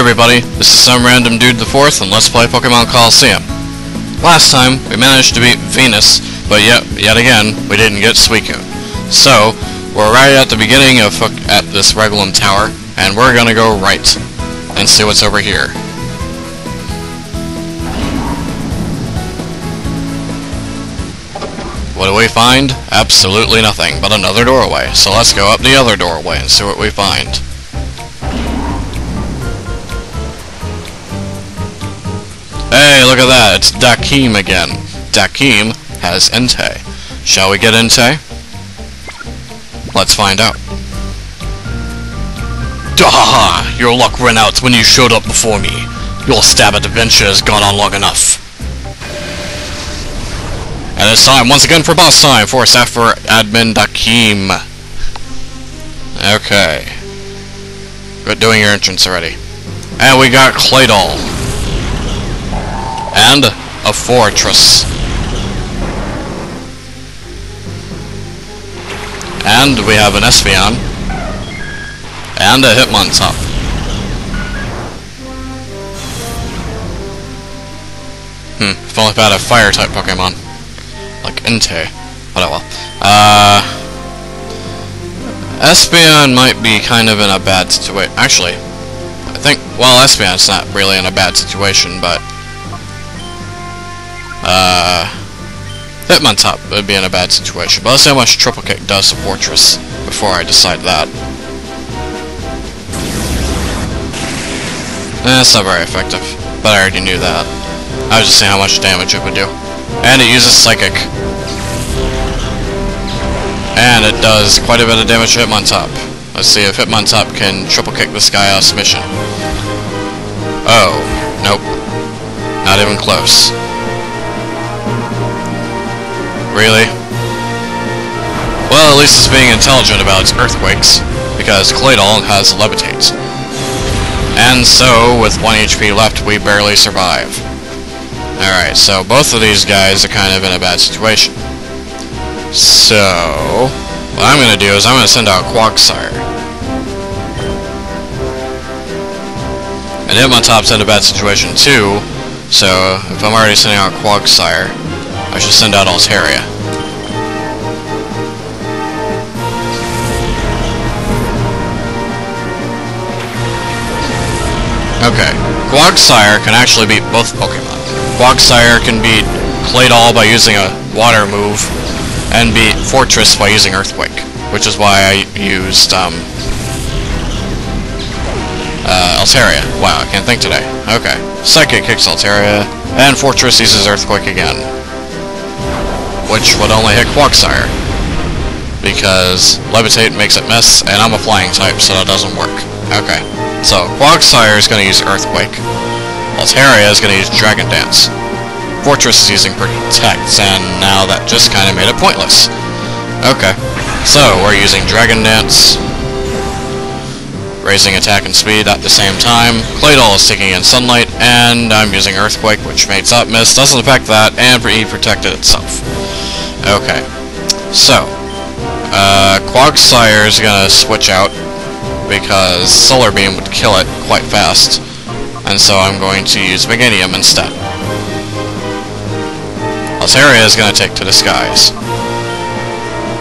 everybody, this is SomerandomdudeIV, and let's play Pokemon Colosseum. Last time, we managed to beat Venus, but yet again, we didn't get Suicune. So, we're right at the beginning of at this Realgam tower, and we're gonna go right, and see what's over here. What do we find? Absolutely nothing, but another doorway. So let's go up the other doorway and see what we find. Hey, look at that, it's Dakim again. Dakim has Entei. Shall we get Entei? Let's find out. Dahaha! Your luck ran out when you showed up before me. Your stab at adventure has gone on long enough. And it's time once again for boss time for staff for admin Dakim. Okay. Quit doing your entrance already. And we got Claydol. And a fortress. And we have an Espeon. And a Hitmontop. If only if I had a fire type Pokemon. Like Entei. But oh well. Espeon might be kind of in a bad situation. Actually, I think, well, Espeon's not really in a bad situation, but Hitmontop would be in a bad situation. But let's see how much Triple Kick does to Fortress before I decide that. It's not very effective, but I already knew that. I was just seeing how much damage it would do. And it uses Psychic. And it does quite a bit of damage to Hitmontop. Let's see if Hitmontop can Triple Kick this guy out of submission. Oh, nope. Not even close. Really? Well, at least it's being intelligent about its earthquakes, because Claydol has Levitate. And so, with 1 HP left, we barely survive. Alright, so both of these guys are kind of in a bad situation. So, what I'm going to do is I'm going to send out Quagsire. And Hitmontop's in a bad situation too, so if I'm already sending out Quagsire, I should send out Altaria. Okay, Quagsire can actually beat both Pokemon. Quagsire can beat Claydol by using a water move, and beat Fortress by using Earthquake, which is why I used Altaria. Wow, I can't think today. Okay, Psychic kicks Altaria, and Fortress uses Earthquake again, which would only hit Quagsire, because Levitate makes it miss, and I'm a flying type, so that doesn't work. Okay, so Quagsire is going to use Earthquake, Altaria is going to use Dragon Dance, Fortress is using Protect, and now that just kind of made it pointless. Okay, so we're using Dragon Dance, raising attack and speed at the same time. Claydol is taking in Sunlight, and I'm using Earthquake, which makes that miss, doesn't affect that, and he protected itself. Okay, so Quagsire is gonna switch out because Solar Beam would kill it quite fast, and so I'm going to use Meganium instead. Altaria is going to take to the skies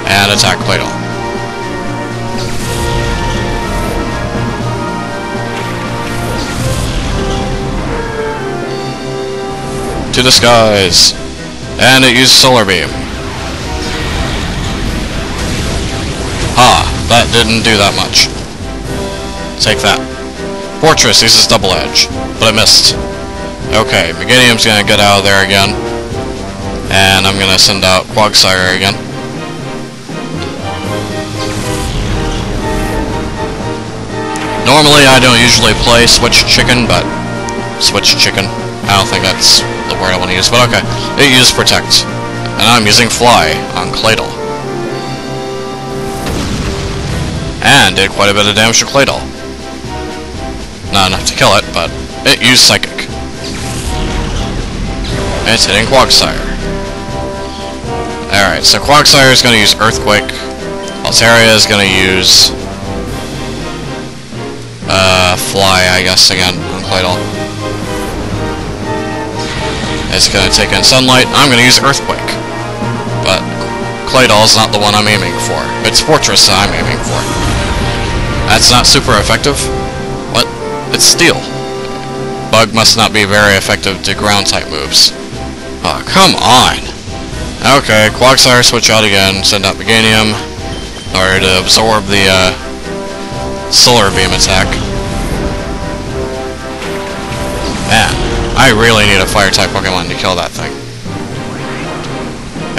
and attack Claydol. To the skies, and it used Solar Beam. Ha! That didn't do that much. Take that. Fortress uses Double Edge, but it missed. Okay, Meganium's going to get out of there again. And I'm going to send out Quagsire again. Normally I don't usually play Switch Chicken, but Switch Chicken. I don't think that's the word I want to use, but okay. It used Protect. And I'm using Fly on Claydol. And did quite a bit of damage to Claydol. Not enough to kill it, but it used Psychic. And it's hitting Quagsire. Alright, so Quagsire is going to use Earthquake. Altaria is going to use Fly, I guess, again, on Claydol. It's gonna take in sunlight. I'm gonna use Earthquake. But Claydol's not the one I'm aiming for. It's Fortress that I'm aiming for. That's not super effective. What? It's Steel. Bug must not be very effective to ground type moves. Oh, come on! Okay, Quagsire switch out again, send out Meganium in order to absorb the Solar Beam attack. Man, I really need a fire type Pokemon to kill that thing.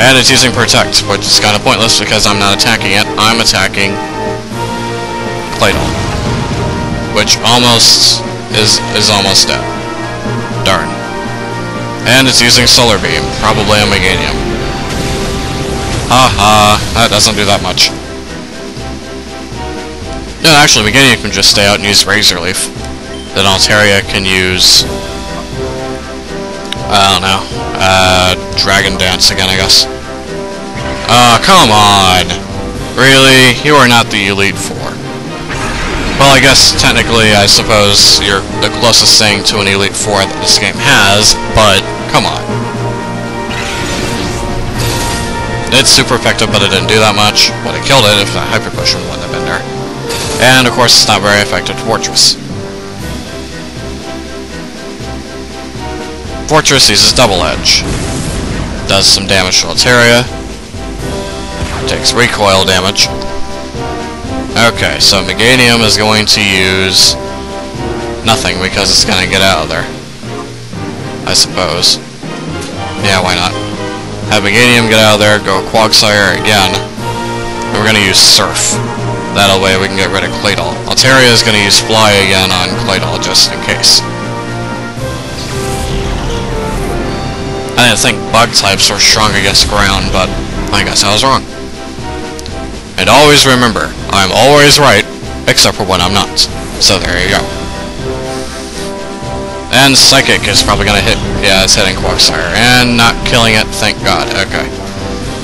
And it's using Protect, which is kind of pointless because I'm not attacking it. I'm attacking Claydol, which almost is almost dead. Darn. And it's using Solar Beam, probably a Meganium. Haha, that doesn't do that much. No, actually, Meganium can just stay out and use Razor Leaf. Then Altaria can use... I don't know. Dragon Dance again, I guess. Come on! Really? You are not the Elite Four. Well, I guess, technically, I suppose you're the closest thing to an Elite Four that this game has, but, come on. It's super effective, but it didn't do that much. But it killed it if the Hyper Potion wouldn't have been there. And, of course, it's not very effective to Fortress. Fortress uses Double Edge. Does some damage to Altaria. Takes recoil damage. Okay, so Meganium is going to use nothing because it's going to get out of there. I suppose. Yeah, why not? Have Meganium get out of there, go Quagsire again. And we're going to use Surf. That way we can get rid of Claydol. Altaria is going to use Fly again on Claydol just in case. I didn't think bug types were strong against ground, but I guess I was wrong. And always remember, I'm always right, except for when I'm not. So there you go. And Psychic is probably gonna hit, yeah, it's hitting Quagsire, and not killing it, thank God, okay.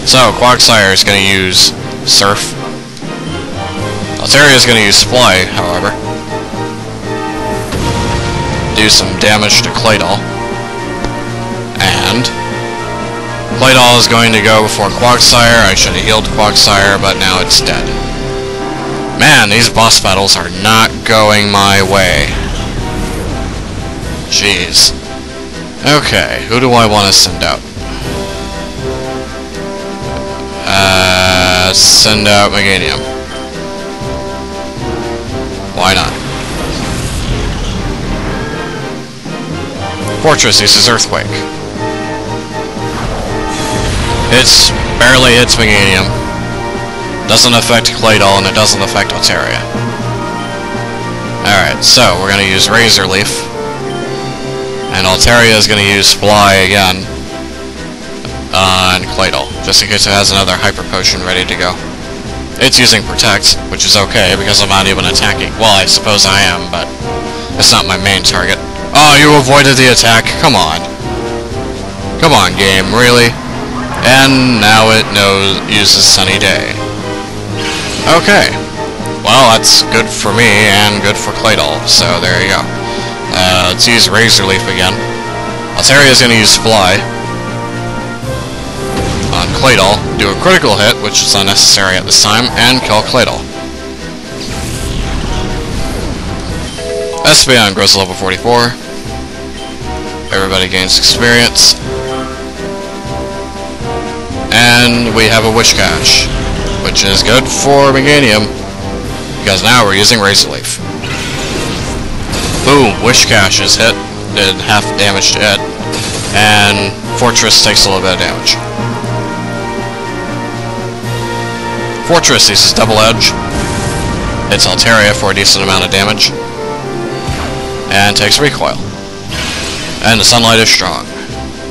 So, Quagsire is gonna use Surf. Altaria is gonna use Fly, however. Do some damage to Claydol. And Claydol is going to go before Quagsire. I should have healed Quagsire, but now it's dead. Man, these boss battles are not going my way. Jeez. Okay, who do I want to send out? Send out Meganium. Why not? Fortress uses Earthquake. It's barely hits Meganium. Doesn't affect Claydol, and it doesn't affect Altaria. Alright, so we're gonna use Razor Leaf. And Altaria is gonna use Fly again on Claydol, just in case it has another Hyper Potion ready to go. It's using Protect, which is okay, because I'm not even attacking. Well, I suppose I am, but it's not my main target. Oh, you avoided the attack? Come on. Come on, game, really? And now it uses Sunny Day. Okay. Well, that's good for me and good for Claydol, so there you go. Let's use Razor Leaf again. Altaria is going to use Fly on Claydol, do a critical hit, which is unnecessary at this time, and kill Claydol. Espeon grows to level 44. Everybody gains experience. And we have a Wish Cache, which is good for Meganium, because now we're using Razor Leaf. Boom, Wish Cache is hit, did half damage to it, and Fortress takes a little bit of damage. Fortress uses Double Edge, hits Altaria for a decent amount of damage, and takes recoil. And the sunlight is strong.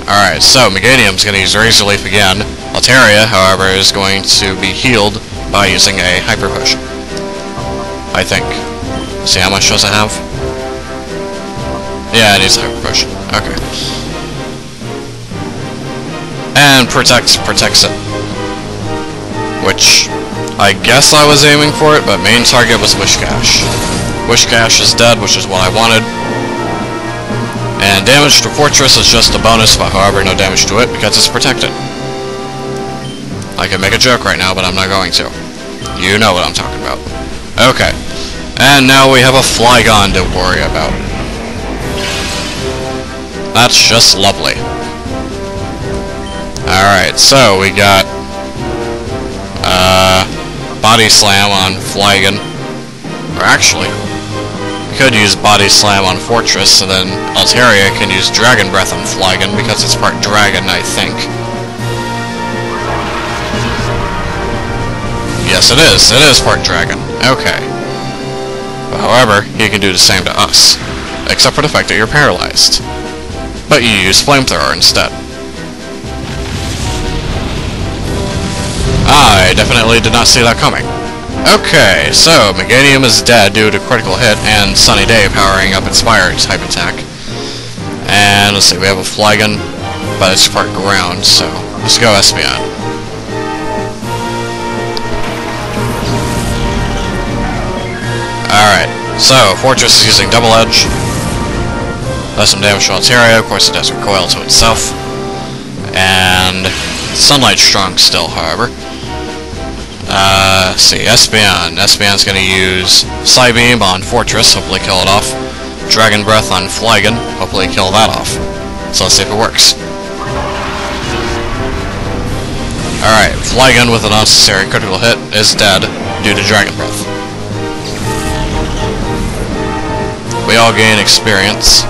Alright, so Meganium's going to use Razor Leaf again. Altaria, however, is going to be healed by using a Hyper Potion. I think. See, how much does it have? Yeah, it needs a Hyper Potion. Okay. And protects it. Which, I guess I was aiming for it, but main target was Wish Cache. Wish Cache is dead, which is what I wanted. And damage to Fortress is just a bonus, but however, no damage to it because it's protected. I could make a joke right now, but I'm not going to. You know what I'm talking about. Okay. And now we have a Flygon to worry about. That's just lovely. Alright, so we got Body Slam on Flygon. Or actually, we could use Body Slam on Fortress, and then Altaria can use Dragon Breath on Flygon because it's part dragon, I think. Yes, it is. It is part dragon. Okay. But however, he can do the same to us. Except for the fact that you're paralyzed. But you use Flamethrower instead. I definitely did not see that coming. Okay, so Meganium is dead due to critical hit and Sunny Day powering up Inspire type attack. And let's see, we have a Flygon, but it's part ground, so let's go Espeon. Alright, so Fortress is using Double Edge. Does some damage to Altaria, of course it does recoil to itself. And Sunlight strong still, however. Let's see, Espeon. Espeon's gonna use Psybeam on Fortress, hopefully kill it off. Dragon Breath on Flygon, hopefully kill that off. So let's see if it works. Alright, Flygon with an unnecessary critical hit is dead due to Dragon Breath. We all gain experience.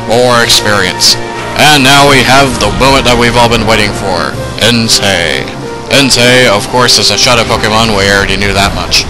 More experience. And now we have the moment that we've all been waiting for. Entei. Entei, of course, is a Shadow Pokemon, we already knew that much.